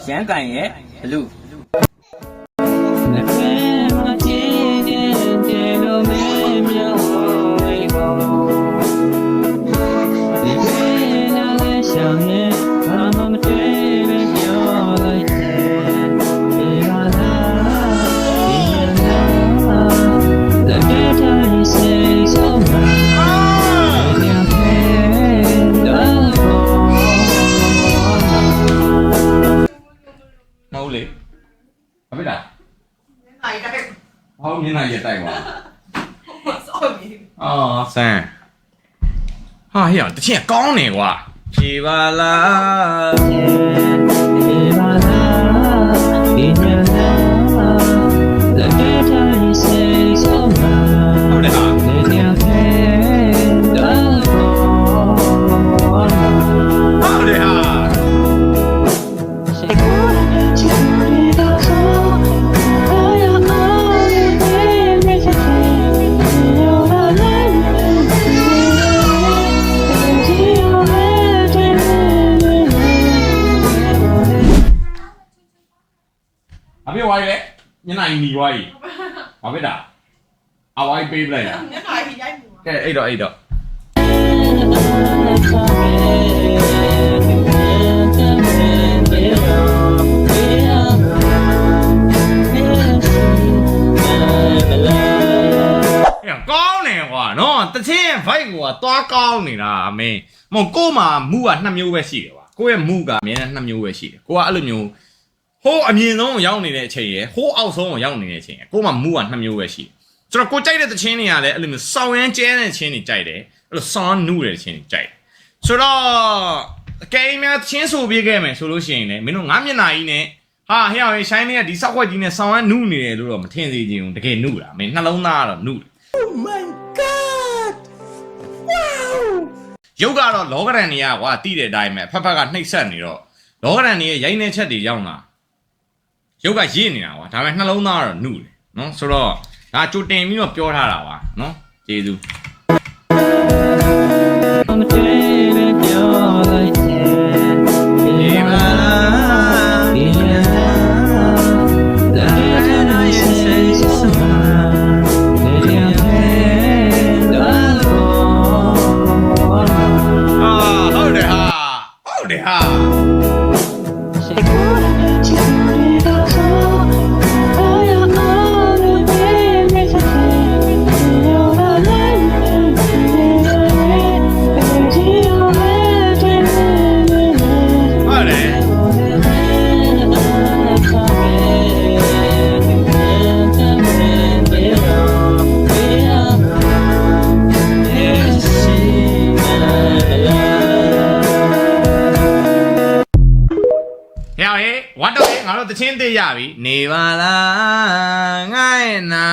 香港也路。 မဟုတ်လေဘာဖြစ်တာဟောမျက်နှာရက်တိုက်ပါအော်ဆန်းဟာဟေ့တချင်ကောင်းနေကွာဖြေပါလားဖြေပါလားဒီညလာလက်ပြတိုင်းစိတ်ဆုံးမှာဟုတ်တယ်ဟာနေရခဲ့တော့ဟုတ်တယ်ဟာ အဖေဝိုင်းလေညနေနီဝိုင်းဘာဖြစ်တာအဝိုင်းပေးပလိုက်လားညနေရိုက်မှုကဲအဲ့တော့ညကောင်းနေကွာနော်တချင်း vibe ကသွားကောင်းနေတာအမင်းမဟုတ်ကို့မှာမူက2မျိုးပဲရှိတယ်ကွာကိုယ့်ရဲ့မူကအမြဲတမ်း2မျိုးပဲရှိတယ်ကိုကအဲ့လိုမျိုးဟိုးအမြင့်ဆုံးကိုရောက်နေတဲ့အချိန်ရယ်ဟိုးအောက်ဆုံးကိုရောက်နေတဲ့အချိန်ရယ်ကိုမှမူက2မျိုးပဲရှိတယ်ဆိုတော့ကိုကြိုက်တဲ့သချင်းတွေကလည်းအဲ့လိုမျိုးစောင်းရမ်းကျဲတဲ့သချင်းတွေကြိုက်တယ်အဲ့လိုဆောင်းနူးတဲ့သချင်းတွေကြိုက်တယ်ဆိုတော့အကယ်၍များသချင်းဆိုပြခဲ့မယ်ဆိုလို့ရှိရင်လည်းမင်းတို့ငါမျက်နှာကြီးနဲ့ဟာဟဲ့အောင်ရှိုင်းနေကဒီစောက်ခွက်ကြီးနဲ့ဆောင်းရမ်းနူးနေတယ်လို့တော့မထင်စေချင်ဘူးတကယ်နူးတာမင်းနှလုံးသားကတော့နူးတယ် Oh my god wow ရုပ်ကတော့လောကရန်တွေကကွာတိတဲ့အတိုင်းပဲဖက်ဖက်ကနှိပ်ဆက်နေတော့လောကရန်တွေရဲ့ရိုင်းနေချက်တွေရောက်လာရုပ်ကရည်နေတာကွာဒါပေမဲ့နှလုံးသားကတော့နှုတ်တယ်နော်ဆိုတော့ဒါကြိုတင်ပြီးတော့ပြောထားတာပါနော်ကျေးဇူးဟုတ်တယ်ဟာ ဝတ်တော့ငါတို့တချင်းသေးရပြီနေပါလားငါ့ရဲ့နာ